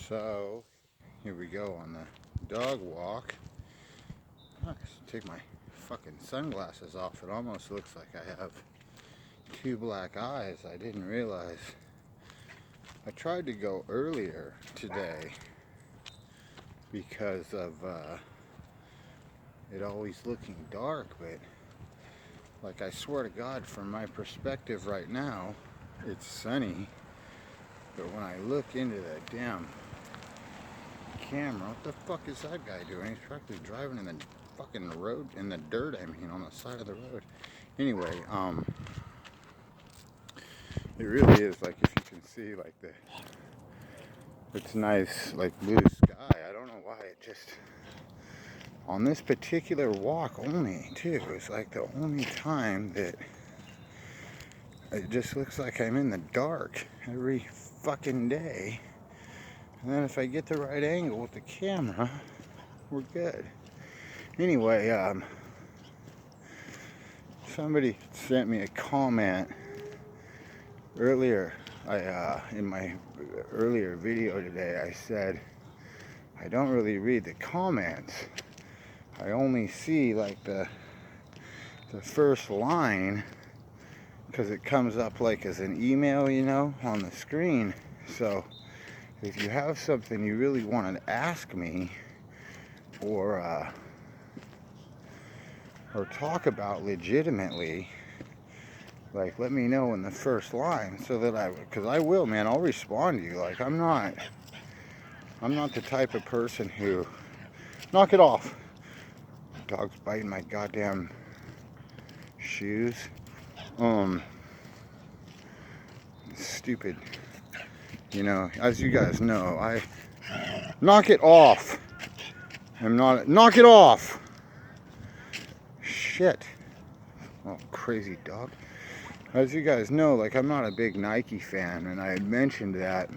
So, here we go on the dog walk. I should take my fucking sunglasses off. It almost looks like I have two black eyes. I didn't realize. I tried to go earlier today because of it always looking dark, but like I swear to God, from my perspective right now, it's sunny. But when I look into that damn camera, what the fuck is that guy doing? He's practically driving in the fucking road, in the dirt, I mean, on the side of the road. Anyway, it really is, like, if you can see, like, it's nice, like, blue sky. I don't know why, it just, on this particular walk only, too, it's like the only time that it just looks like I'm in the dark every fucking day. And then if I get the right angle with the camera, we're good. Anyway, somebody sent me a comment earlier. In my earlier video today, I said I don't really read the comments. I only see like the first line because it comes up like as an email, you know, on the screen. So if you have something you really want to ask me or talk about legitimately, like, let me know in the first line so that because I will, man, I'll respond to you. Like, I'm not the type of person who, knock it off. Dog's biting my goddamn shoes. Stupid. You know, as you guys know, knock it off. Knock it off. Shit. Oh, crazy dog. As you guys know, like, I'm not a big Nike fan, and I had mentioned that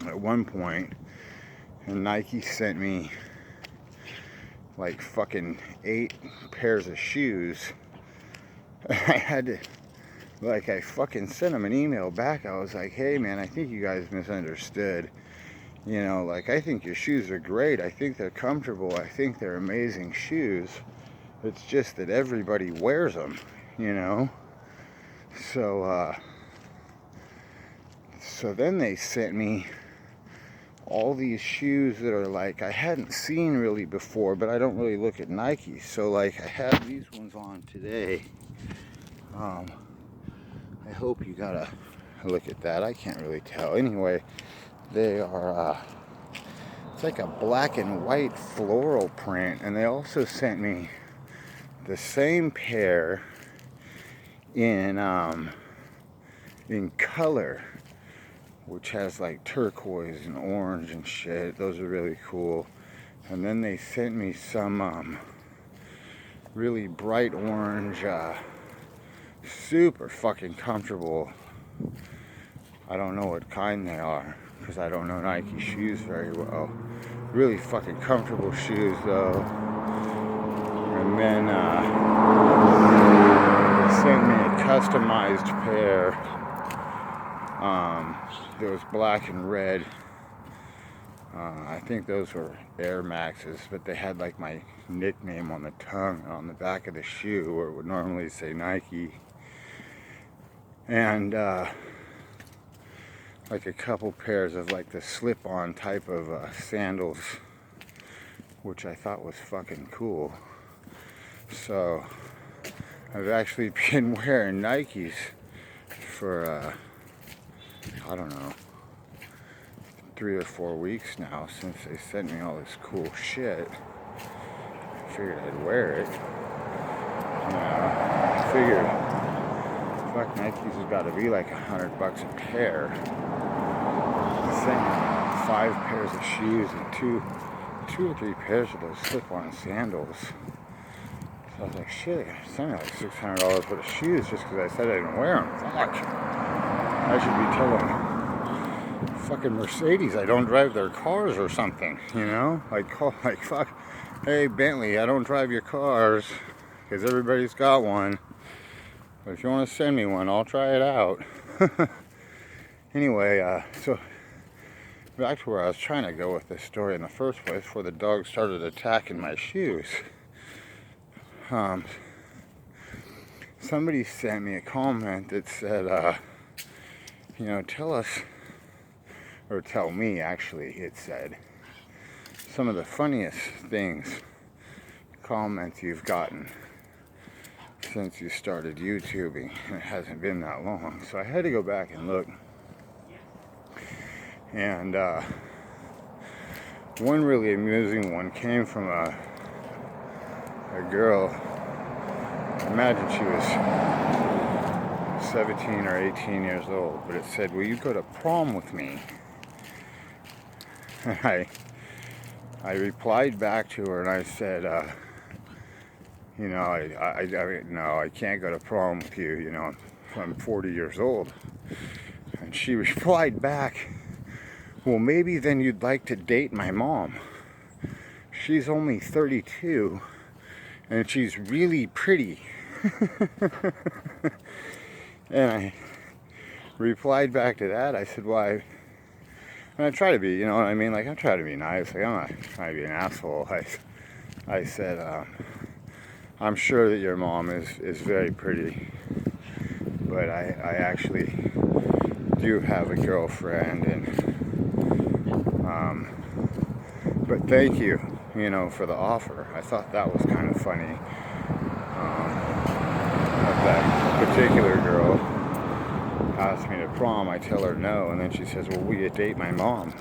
at one point, and Nike sent me like fucking 8 pairs of shoes. I had to, like, I fucking sent them an email back. I was like, hey man, I think you guys misunderstood. You know, like, I think your shoes are great. I think they're comfortable. I think they're amazing shoes. It's just that everybody wears them, you know? So then they sent me all these shoes that are like I hadn't seen really before, but I don't really look at Nike. So like I have these ones on today. I hope you got a look at that. I can't really tell. Anyway, they are it's like a black and white floral print, and they also sent me the same pair in color, which has like turquoise and orange and shit. Those are really cool. And then they sent me some really bright orange, super fucking comfortable. I don't know what kind they are because I don't know Nike shoes very well. Really fucking comfortable shoes though. And then they sent me a customized pair. Those black and red. I think those were Air Maxes, but they had like my nickname on the tongue on the back of the shoe where it would normally say Nike. And like a couple pairs of like the slip-on type of sandals, which I thought was fucking cool. So I've actually been wearing Nikes for I don't know, 3 or 4 weeks now since they sent me all this cool shit. I figured I'd wear it. I figured, fuck, Nikes has got to be like $100 a pair. They sent me 5 pairs of shoes and two or three pairs of those slip-on sandals. So I was like, shit, they sent me like $600 worth of shoes just because I said I didn't wear them. Fuck. I should be telling fucking Mercedes I don't drive their cars or something, you know? Like fuck, hey Bentley, I don't drive your cars because everybody's got one, but if you want to send me one, I'll try it out. Anyway, so back to where I was trying to go with this story in the first place, before the dog started attacking my shoes. Somebody sent me a comment that said, tell us, or tell me actually, it said, some of the funniest comments you've gotten since you started YouTubing. It hasn't been that long, so I had to go back and look. And one really amusing one came from a girl. I imagine she was 17 or 18 years old, but it said, "Will you go to prom with me?" And I replied back to her and I said, no, I can't go to prom with you, I'm 40 years old. And she replied back, "Well, maybe then you'd like to date my mom. She's only 32 and she's really pretty." And I replied back to that. I said, "Why?" And I try to be, like, I try to be nice. Like, I'm not trying to be an asshole. I said, "I'm sure that your mom is very pretty, but I actually do have a girlfriend, and but thank you, for the offer." I thought that was kind of funny. That particular girl asked me to prom, I tell her no, and then she says, "Well, will you date my mom?"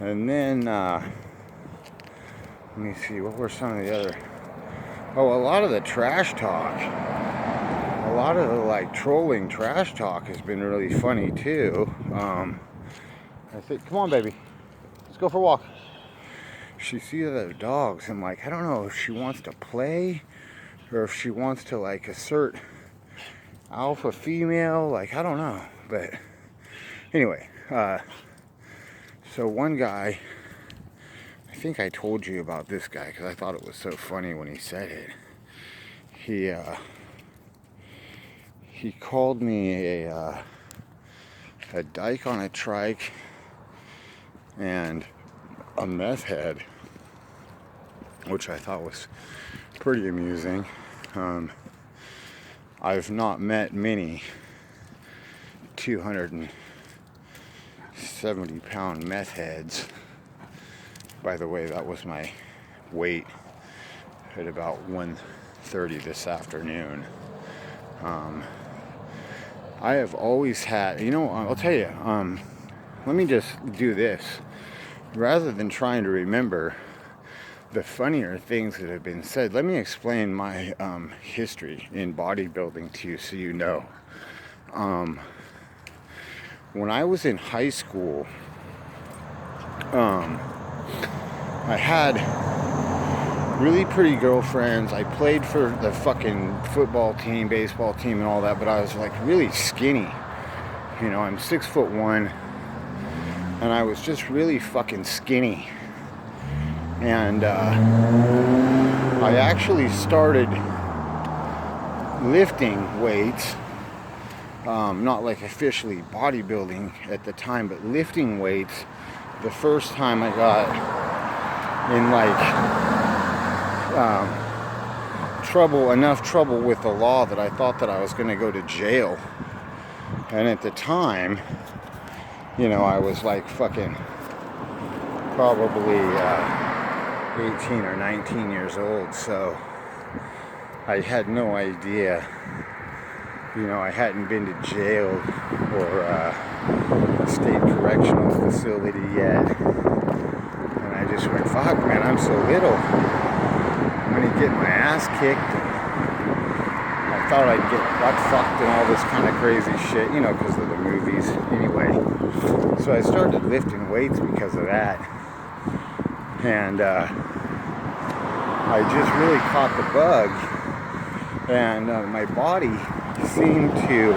And then, let me see, what were some of the other... Oh, a lot of the trash talk. A lot of the, trolling trash talk has been really funny, too. I think, come on, baby. Let's go for a walk. She sees other dogs, and, I don't know if she wants to play, or if she wants to, assert alpha female, I don't know. But, anyway, so one guy... I think I told you about this guy because I thought it was so funny when he said it. He called me a dyke on a trike and a meth head, which I thought was pretty amusing. I've not met many 270-pound meth heads. By the way, that was my weight at about 1:30 this afternoon. I have always had, I'll tell you, let me just do this. Rather than trying to remember the funnier things that have been said, let me explain my history in bodybuilding to you so you know. When I was in high school, I had really pretty girlfriends. I played for the fucking football team, baseball team, and all that, but I was really skinny. I'm 6'1", and I was just really fucking skinny. And I actually started lifting weights, not officially bodybuilding at the time, but lifting weights the first time I got in enough trouble with the law that I thought that I was going to go to jail. And at the time, I was fucking probably 18 or 19 years old, so I had no idea. I hadn't been to jail or a state correctional facility yet. And I just went, fuck, man, I'm so little. I'm going to get my ass kicked. I thought I'd get butt fucked and all this kind of crazy shit, because of the movies. Anyway, so I started lifting weights because of that. And I just really caught the bug. And my body seemed to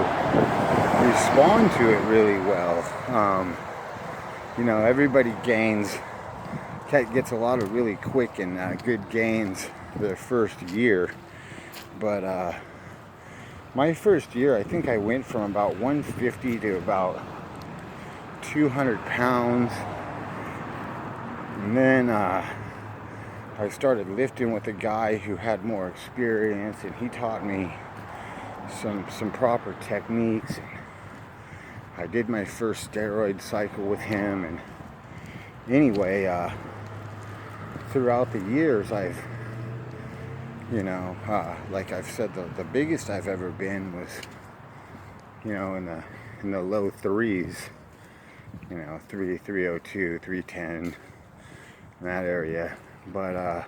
respond to it really well. Everybody gets a lot of really quick and good gains their first year, but My first year, I think I went from about 150 to about 200 pounds. And then I started lifting with a guy who had more experience, and he taught me some proper techniques. I did my first steroid cycle with him, and anyway, throughout the years, I've, like I've said, the biggest I've ever been was, in the low threes, 302, 310, in that area. But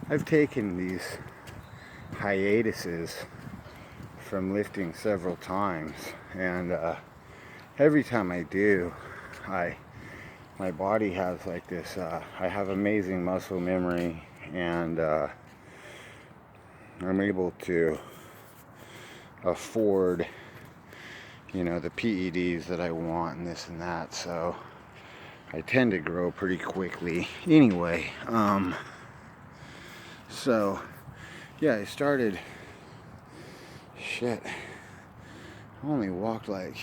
I've taken these hiatuses from lifting several times, and every time I do, my body has like this, I have amazing muscle memory, and I'm able to afford, the PEDs that I want and this and that, so I tend to grow pretty quickly. Anyway, so yeah, I started, I only walked like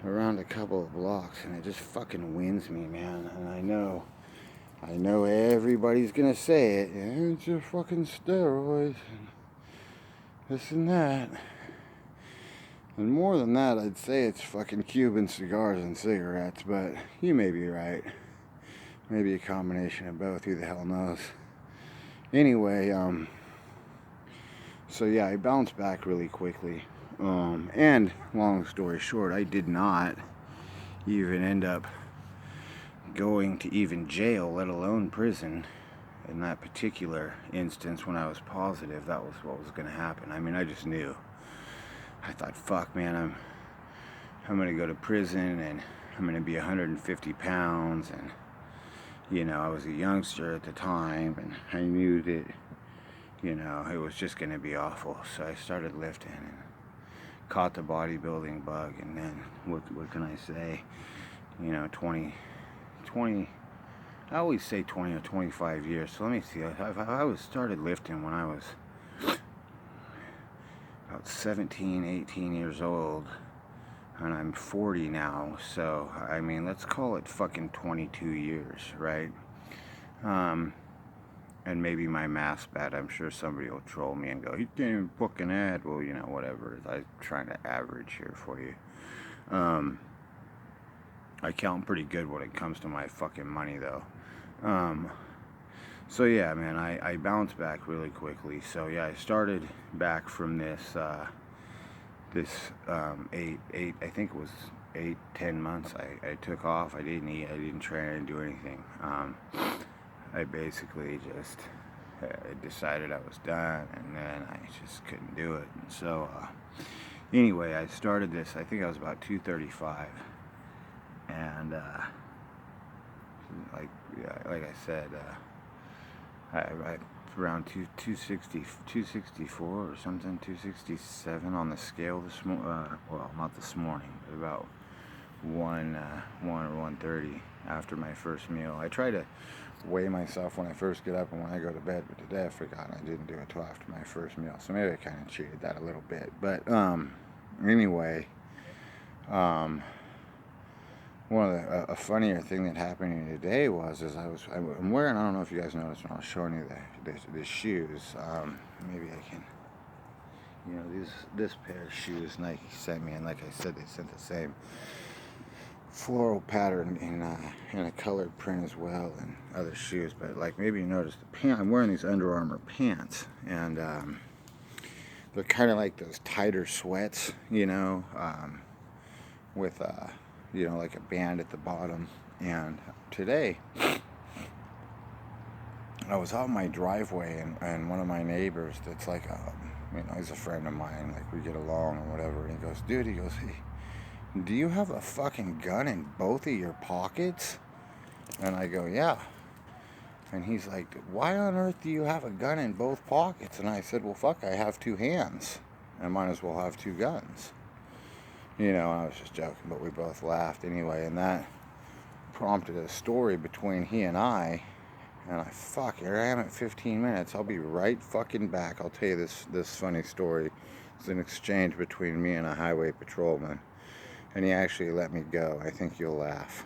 around a couple of blocks, and it just fucking wins me, man. And I know everybody's gonna say it, it's your fucking steroids and this and that. And more than that, I'd say it's fucking Cuban cigars and cigarettes, but you may be right. Maybe a combination of both, who the hell knows. Anyway, so yeah, I bounced back really quickly. And long story short, I did not even end up going to even jail, let alone prison, in that particular instance. When I was positive that was what was going to happen. I mean, I just knew. I thought, fuck, man, I'm going to go to prison, and I'm going to be 150 pounds, and, I was a youngster at the time, and I knew that, it was just going to be awful. So I started lifting and caught the bodybuilding bug, and then, what can I say, 20, I always say 20 or 25 years, so let me see, I started lifting when I was about 17, 18 years old, and I'm 40 now, so, I mean, let's call it fucking 22 years, right? And maybe my math's bad. I'm sure somebody will troll me and go, you can't even fucking add. Well, whatever. I'm trying to average here for you. I count pretty good when it comes to my fucking money, though. So yeah, man, I bounced back really quickly. So yeah, I started back from this, I think it was 8-10 months. I took off. I didn't eat. I didn't train. I didn't do anything. I basically just decided I was done, and then I just couldn't do it. And so anyway, I started this. I think I was about 235, and like I said, I around 264 or something, 267 on the scale this morning. Well, not this morning, but about 1 or 1:30 after my first meal. I try to weigh myself when I first get up and when I go to bed, but today I forgot, and I didn't do it till after my first meal, so maybe I kind of cheated that a little bit. But anyway, one of a funnier thing that happened to me today was I'm wearing, I don't know if you guys noticed when I was showing you the shoes, maybe I can, this pair of shoes Nike sent me, and like I said, they sent the same floral pattern in a colored print as well, and other shoes. But like, maybe you noticed the pant, I'm wearing these Under Armour pants, and they're kind of like those tighter sweats, with like a band at the bottom. And today I was out in my driveway, and one of my neighbors that's like he's a friend of mine, like we get along or whatever, and he goes, dude, hey, do you have a fucking gun in both of your pockets? And I go, yeah. And he's like, why on earth do you have a gun in both pockets? And I said, well, fuck, I have two hands. I might as well have two guns. I was just joking, but we both laughed anyway. And that prompted a story between he and I And here I am at 15 minutes. I'll be right fucking back. I'll tell you this funny story. It's an exchange between me and a highway patrolman. And he actually let me go. I think you'll laugh.